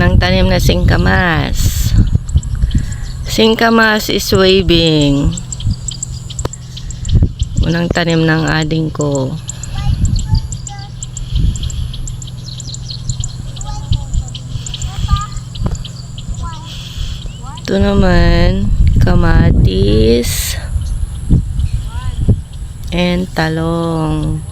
Unang tanim na singkamas. Singkamas is waving. Unang tanim ng ading ko. Ito naman, kamatis and talong.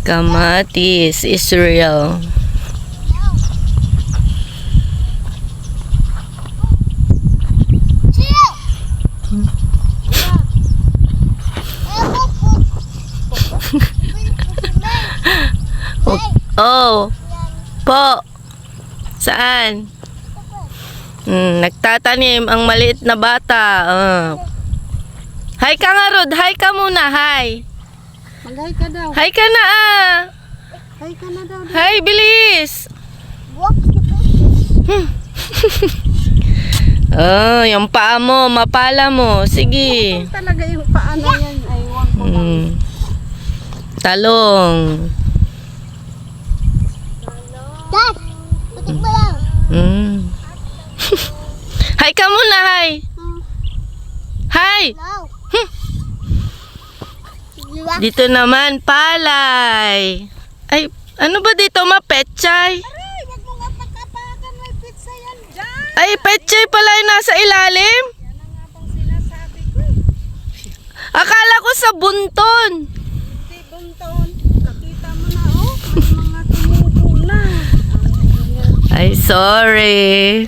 Kamatis is real. Oh, po. Saan? Nagtatanim ang maliit na bata. Hi ka nga, Rod. Hi ka muna. Hi. Mag-hi ka daw. Hi ka na Hi ka na daw. Hi, bilis. Oh, yung paa mo, mapala mo. Sige. Talaga yung paa na yan. Aywan ko lang. Talong. Dad! Patik ba lang? Hi ka muna, hi. Hi. Dito naman, palay. Ay, ano ba dito, mapetchay? Aray, wag mo nga pagkapakan. May pizza yan dyan. Ay, petchay pala yung nasa ilalim. Yan ang nga bang sinasabi ko. Akala ko sa bunton. Hindi bunton. Nakita mo na may mga tumubo na. Ay, sorry.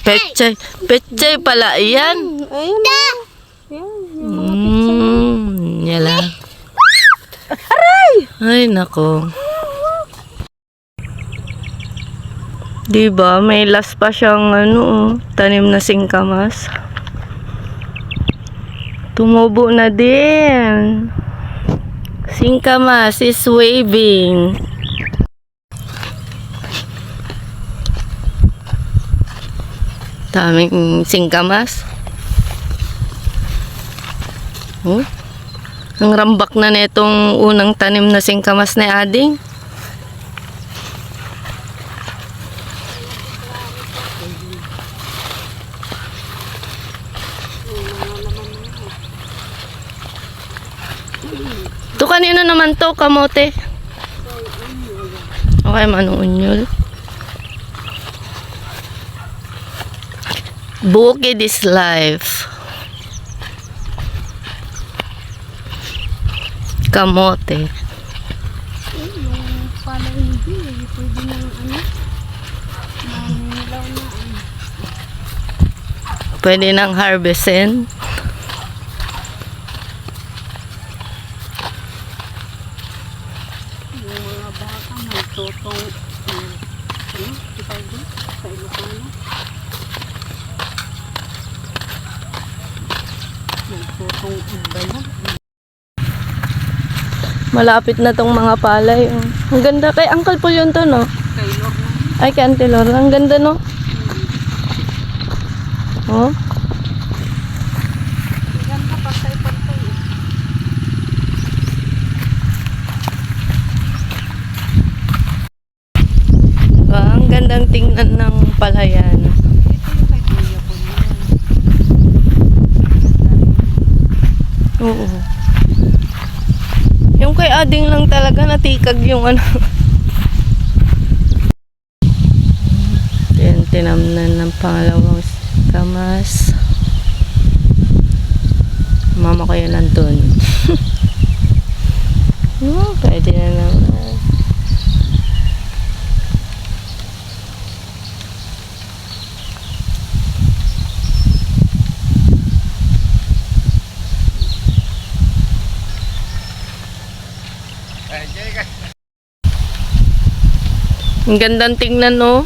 Petchay. Petchay pala yan. Ayun na. Yan, Yan lang. Aray! Ay, nako. Diba, may last pa siyang tanim na singkamas. Tumubo na din. Singkamas is waving. Daming singkamas. Ang rambak na netong unang tanim na singkamas ni Ading. Ito kanino naman to, kamote? Okay, manong unyol. Bukid is life. Kamote. Yung pala hindi. Pwede nang manilaw na. Pwede nang harvestin. Yung mga bata nagtutong kita doon sa Ilocano. Nagtutong udala. Malapit na tong mga palay. Ang ganda. Kay Uncle Paul yun to, no? Taylor na. Ay, kay Auntie Laura. Ang ganda, no? Oh. Ganda pantay-pantay. Ang gandang tingnan ng palayan. Ito yung kay Kuya ko yan. Oo. Yung kay Ading lang talaga natikag yung Yan, tinamnan ng pangalawang kamas. Mama ko yun nandun. Pwede na naman. Ang gandang tingnan, no?